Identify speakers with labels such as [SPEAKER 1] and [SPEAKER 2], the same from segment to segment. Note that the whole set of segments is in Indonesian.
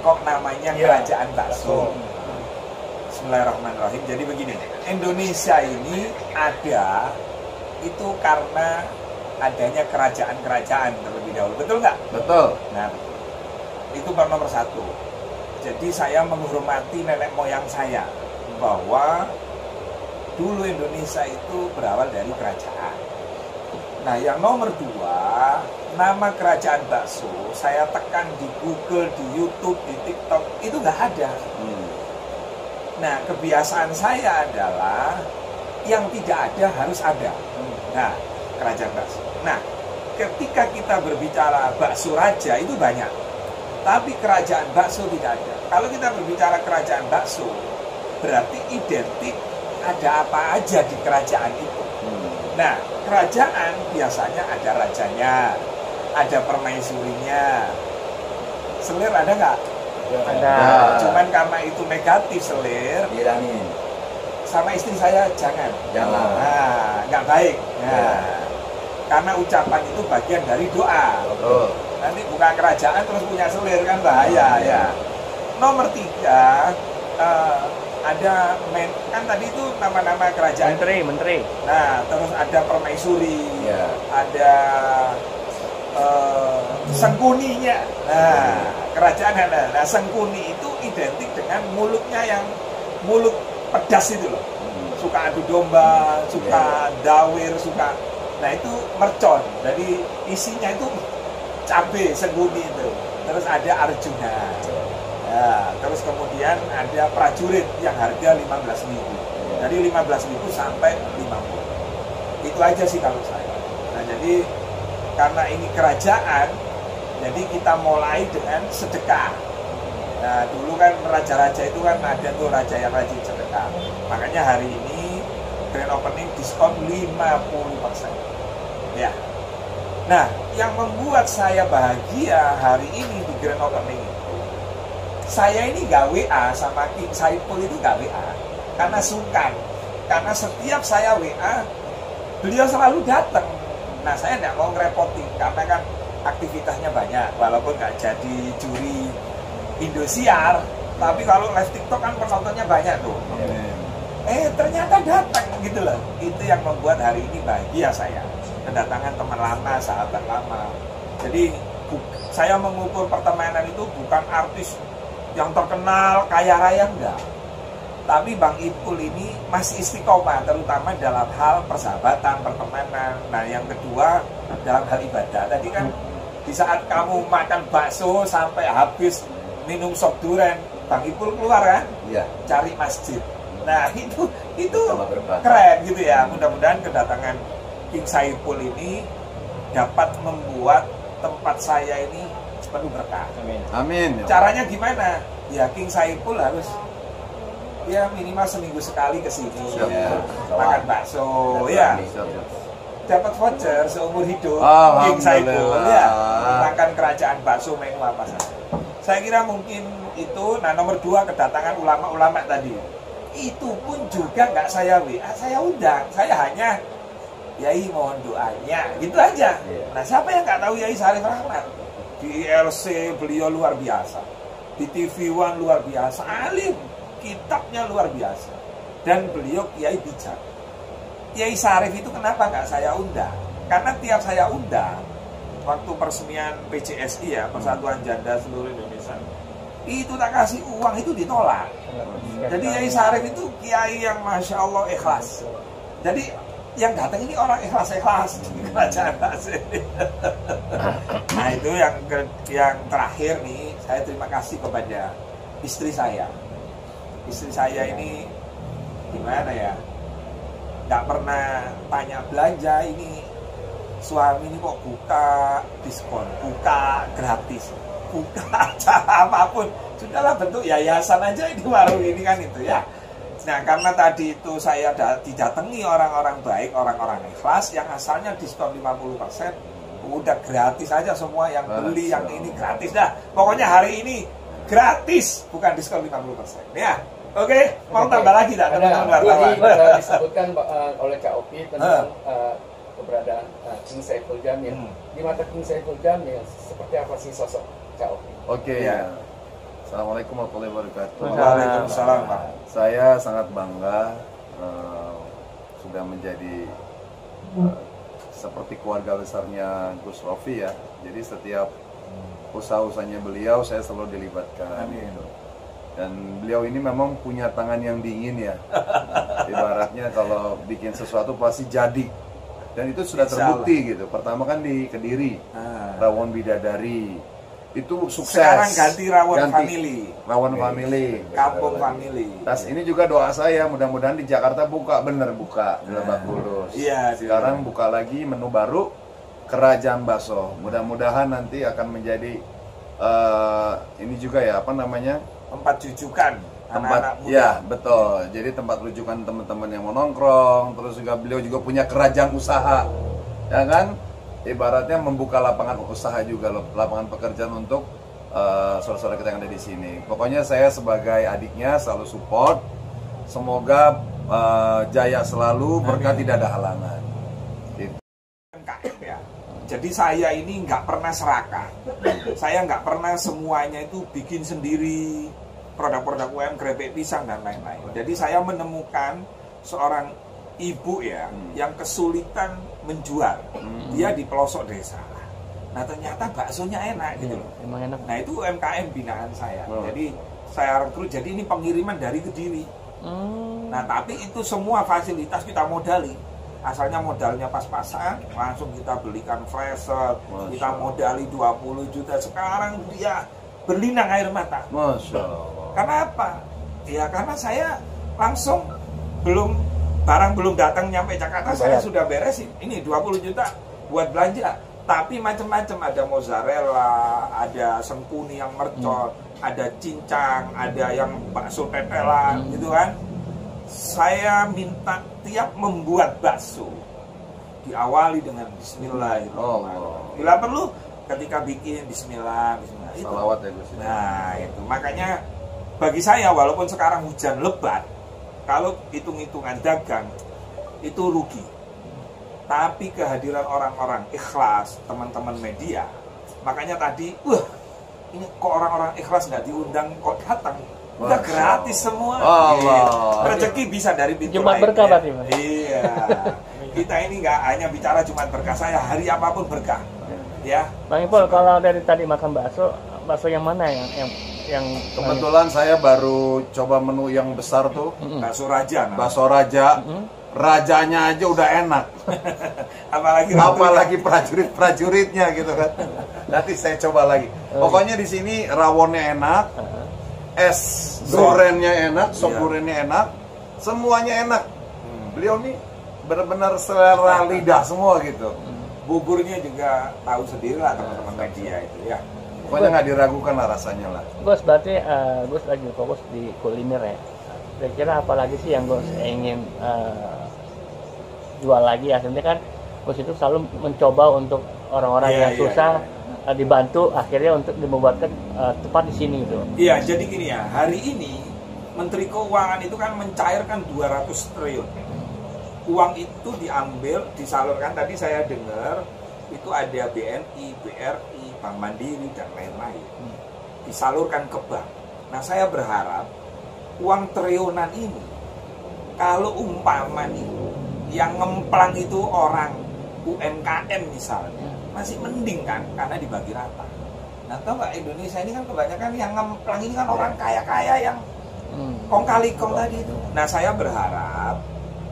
[SPEAKER 1] kok namanya kerajaan bakso. Bismillahirrahmanirrahim. Jadi begini, Indonesia ini ada itu karena adanya kerajaan-kerajaan terlebih dahulu, betul nggak?
[SPEAKER 2] Betul.
[SPEAKER 1] Nah, itu nomor satu. Jadi saya menghormati nenek moyang saya bahwa dulu Indonesia itu berawal dari kerajaan. Nah, yang nomor dua, nama kerajaan bakso saya tekan di Google, di YouTube, di TikTok, itu nggak ada. Nah, kebiasaan saya adalah yang tidak ada harus ada. Nah, kerajaan bakso. Nah, ketika kita berbicara bakso raja itu banyak, tapi kerajaan bakso tidak ada. Kalau kita berbicara kerajaan bakso, berarti identik ada apa aja di kerajaan itu. Nah, kerajaan biasanya ada rajanya, ada permaisurinya. Selir ada nggak? Ada. Cuman karena itu negatif selir,
[SPEAKER 2] Bilangin.
[SPEAKER 1] sama istri saya jangan. Nah, nggak baik. Nah, karena ucapan itu bagian dari doa.
[SPEAKER 2] Betul.
[SPEAKER 1] Nanti buka kerajaan terus punya selir kan bahaya ya. Nomor tiga, ada kan tadi itu nama-nama kerajaan.
[SPEAKER 3] Menteri.
[SPEAKER 1] Nah, terus ada permaisuri,
[SPEAKER 2] Ya.
[SPEAKER 1] ada sengkuninya. Nah, kerajaan ada. Nah, sengkuni itu identik dengan mulutnya yang mulut pedas itu loh. Suka adu domba, suka dawir, suka. Nah, itu mercon. Jadi isinya itu cabe sengkuni itu. Terus ada Arjuna. Ya, terus kemudian ada prajurit yang harga 15.000. Dari 15.000 sampai 50. Itu aja sih kalau saya. Nah, jadi karena ini kerajaan, jadi kita mulai dengan sedekah. Nah, dulu kan raja-raja itu kan ada tuh raja yang rajin sedekah. Makanya hari ini grand opening diskon 50%. Ya. Nah, yang membuat saya bahagia hari ini di grand opening itu, saya ini gak WA sama King Saipul itu gak WA karena sungkan. Karena setiap saya WA, beliau selalu datang. Nah, saya tidak mau ngerepotin karena kan aktivitasnya banyak. Walaupun nggak jadi juri Indosiar, tapi kalau live TikTok kan penontonnya banyak tuh. Ternyata datang gitu loh. Itu yang membuat hari ini bahagia saya. Kedatangan teman lama, sahabat lama. Jadi saya mengukur pertemanan itu bukan artis yang terkenal, kaya raya, enggak. Tapi Bang Ipul ini masih istiqomah, terutama dalam hal persahabatan, pertemanan. Nah, yang kedua dalam hal ibadah. Tadi kan di saat kamu makan bakso sampai habis minum sop duren, Bang Ipul keluar kan?
[SPEAKER 2] Iya.
[SPEAKER 1] Cari masjid. Nah, itu keren gitu ya. Mudah-mudahan kedatangan King Saipul ini dapat membuat tempat saya ini penuh berkah.
[SPEAKER 2] Amin.
[SPEAKER 1] Caranya gimana? Ya, King Saipul harus ya minimal seminggu sekali ke sini ya, makan bakso ya, dapat voucher seumur hidup King Saipul ya, makan kerajaan bakso menu apa saja. Saya kira mungkin itu. Nah, nomor dua, kedatangan ulama-ulama tadi itu pun juga nggak saya WA, saya undang, saya hanya Yai mohon doanya gitu aja. Nah, siapa yang nggak tahu Yai Syarif Rahmat? Di LC beliau luar biasa, di TV One luar biasa, alim, kitabnya luar biasa, dan beliau kiai bijak. Kiai Syarif itu kenapa nggak saya undang? Karena tiap saya undang, waktu peresmian PCSI ya, Persatuan Janda Seluruh Indonesia, itu tak kasih uang itu ditolak. Jadi Kiai Syarif itu kiai yang masya Allah ikhlas. Jadi yang datang ini orang ikhlas-ikhlas di kerajaan Basir. Nah, itu yang terakhir nih, saya terima kasih kepada istri saya. Istri saya ini gimana ya, nggak pernah tanya belanja. Ini suami ini kok buka diskon, buka gratis, buka acara apapun, sudahlah bentuk yayasan aja ini warung ini kan itu ya. Nah, karena tadi itu saya didatangi orang-orang baik, orang-orang ikhlas yang asalnya diskon 50%, udah gratis aja semua yang beli, yang ini gratis dah. Pokoknya hari ini gratis, bukan diskon 50% ya. Oke, mau tambah lagi tak teman-teman wartawan?
[SPEAKER 3] Disebutkan oleh Cak Opi tentang keberadaan King Saipul Jamil. Di mata King Saipul Jamil, seperti apa sih sosok Cak Opi?
[SPEAKER 2] Oke.
[SPEAKER 1] Ya.
[SPEAKER 2] Assalamualaikum warahmatullahi wabarakatuh.
[SPEAKER 1] Waalaikumsalam, Pak.
[SPEAKER 2] Saya sangat bangga sudah menjadi seperti keluarga besarnya Gus Rofi ya. Jadi setiap usaha-usahanya beliau saya selalu dilibatkan.
[SPEAKER 1] Amin.
[SPEAKER 2] Dan beliau ini memang punya tangan yang dingin ya. Ibaratnya kalau bikin sesuatu pasti jadi. Dan itu sudah terbukti gitu. Pertama kan di Kediri, Rawon Bidadari. Itu sukses.
[SPEAKER 1] Sekarang ganti Rawon Family.
[SPEAKER 2] Rawon Family.
[SPEAKER 1] Kampung Family.
[SPEAKER 2] Tas ini juga doa saya, mudah-mudahan di Jakarta buka di Lebak Bulus.
[SPEAKER 1] Iya.
[SPEAKER 2] Sekarang buka lagi menu baru, Kerajaan Bakso. Mudah-mudahan nanti akan menjadi ini juga ya, apa namanya?
[SPEAKER 1] Tempat jujukan
[SPEAKER 2] Tempat, ya betul. Jadi tempat rujukan teman-teman yang mau nongkrong. Terus juga beliau juga punya kerajaan usaha, ya kan? Ibaratnya membuka lapangan usaha juga, lapangan pekerjaan untuk saudara-saudara kita yang ada di sini. Pokoknya saya sebagai adiknya selalu support. Semoga jaya selalu, berkah tidak ada halangan. Gitu.
[SPEAKER 1] Ya. Jadi saya ini nggak pernah serakah. Saya nggak pernah semuanya itu bikin sendiri. Produk-produk UMKM, keripik pisang dan lain-lain. Jadi saya menemukan seorang ibu ya yang kesulitan menjual. Dia di pelosok desa. Nah ternyata baksonya enak gitu loh.
[SPEAKER 4] Emang enak.
[SPEAKER 1] Nah itu UMKM binaan saya. Jadi saya rekrut. Jadi ini pengiriman dari Kediri. Nah tapi itu semua fasilitas kita modali. Asalnya modalnya pas-pasan, langsung kita belikan freezer, kita modali 20 juta. Sekarang dia berlinang air mata.
[SPEAKER 2] Masya Allah.
[SPEAKER 1] Kenapa? Ya karena saya langsung barang belum datang nyampe Jakarta, saya sudah beresin. Ini 20 juta buat belanja. Tapi macam-macam, ada mozzarella, ada sengkuni yang mercon, ada cincang, ada yang bakso tetelan, gitu kan. Saya minta tiap membuat bakso diawali dengan Bismillahirrahmanirrahim. Bila perlu ketika bikin Bismillah. Itu.
[SPEAKER 2] Salawat ya Gus.
[SPEAKER 1] Nah itu makanya bagi saya walaupun sekarang hujan lebat, kalau hitung-hitungan dagang itu rugi. Tapi kehadiran orang-orang ikhlas, teman-teman media, makanya tadi, ini kok orang-orang ikhlas nggak diundang kok datang? Udah gratis semua. Rezeki bisa dari pintu
[SPEAKER 4] Jumat
[SPEAKER 1] lain.
[SPEAKER 4] Berkah berarti, Mas.
[SPEAKER 1] Iya. Kita ini nggak hanya bicara Jumat Berkah, saya hari apapun berkah. Ya.
[SPEAKER 4] Bang Ipul, kalau dari tadi makan bakso yang mana yang
[SPEAKER 2] kebetulan saya baru coba menu yang besar tuh,
[SPEAKER 1] bakso raja.
[SPEAKER 2] Bakso raja. Rajanya aja udah enak. apalagi prajuritnya gitu kan. Nanti saya coba lagi. Pokoknya di sini rawonnya enak. Es durennya enak, sop durennya enak. Semuanya enak. Beliau nih benar-benar selera lidah semua gitu.
[SPEAKER 1] Buburnya juga tahu sendiri lah teman-teman media itu ya.
[SPEAKER 2] Pokoknya nggak diragukan lah rasanya lah.
[SPEAKER 4] Gus, berarti Gus lagi fokus di kuliner ya. Kira-kira apa lagi sih yang Gus ingin jual lagi? Akhirnya kan Gus itu selalu mencoba untuk orang-orang yang susah dibantu, akhirnya untuk membuatkan tepat di sini gitu.
[SPEAKER 1] Iya, jadi gini ya, hari ini Menteri Keuangan itu kan mencairkan 200 triliun. Uang itu diambil, disalurkan, tadi saya dengar itu ada BNI, BRI, Bank Mandiri dan lain-lain. Disalurkan ke bank. Nah, saya berharap uang triliunan ini kalau umpama nih yang ngemplang itu orang UMKM misalnya, masih mending kan karena dibagi rata. Nah, tahu nggak, Indonesia ini kan kebanyakan yang ngemplang ini kan orang kaya-kaya yang kong kali kong tadi itu. Nah, saya berharap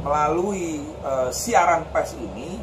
[SPEAKER 1] melalui siaran pers ini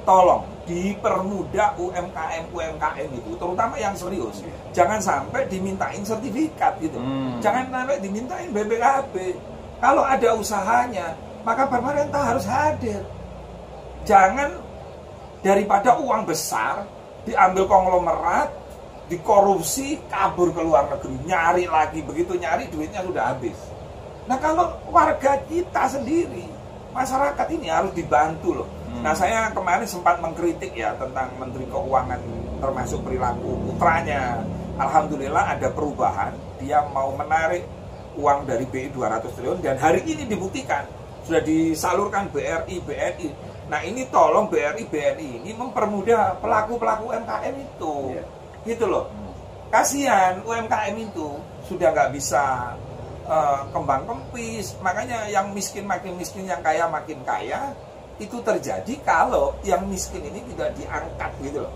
[SPEAKER 1] tolong dipermudah UMKM itu, terutama yang serius. Jangan sampai dimintain sertifikat gitu. Jangan sampai dimintain BPKB. Kalau ada usahanya, maka pemerintah harus hadir. Jangan daripada uang besar diambil konglomerat, dikorupsi, kabur ke luar negeri, nyari lagi, begitu nyari duitnya sudah habis. Nah, kalau warga kita sendiri, masyarakat ini harus dibantu loh. Nah, saya kemarin sempat mengkritik ya tentang Menteri Keuangan, termasuk perilaku putranya. Alhamdulillah ada perubahan, dia mau menarik uang dari BI 200 triliun dan hari ini dibuktikan sudah disalurkan BRI, BNI. Nah, ini tolong BRI, BNI ini mempermudah pelaku-pelaku UMKM itu. Gitu loh. kasihan UMKM itu sudah nggak bisa kembang kempis, makanya yang miskin makin miskin, yang kaya makin kaya. Itu terjadi kalau yang miskin ini tidak diangkat gitu loh.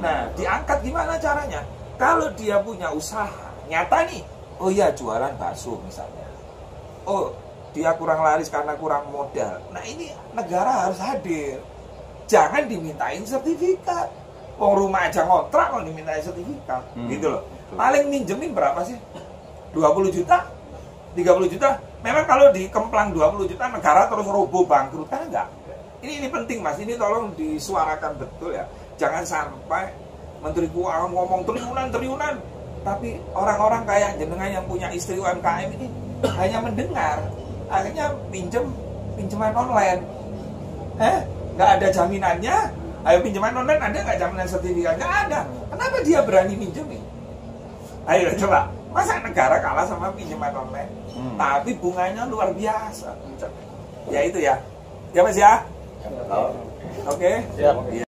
[SPEAKER 1] Nah, diangkat gimana caranya? Kalau dia punya usaha nyata nih, oh iya jualan bakso misalnya, oh dia kurang laris karena kurang modal. Nah ini negara harus hadir, jangan dimintain sertifikat. Rumah aja ngontrak kalau dimintain sertifikat, gitu loh. Paling minjemin berapa sih? 20 juta? 30 juta? Memang kalau dikemplang 20 juta negara terus roboh bangkrut, kan enggak? Ini penting Mas, ini tolong disuarakan betul ya. Jangan sampai Menteri Keuangan ngomong triliunan, tapi orang-orang kayak jenengan yang punya istri UMKM ini hanya mendengar, akhirnya pinjaman online. Nggak ada jaminannya. Ayo pinjaman online ada nggak jaminan sertifikatnya? Ada. Kenapa dia berani minjemin? Ayo coba, masa negara kalah sama pinjaman online? Tapi bunganya luar biasa. Ya itu ya. Ya Mas ya. Oke.
[SPEAKER 4] Siap.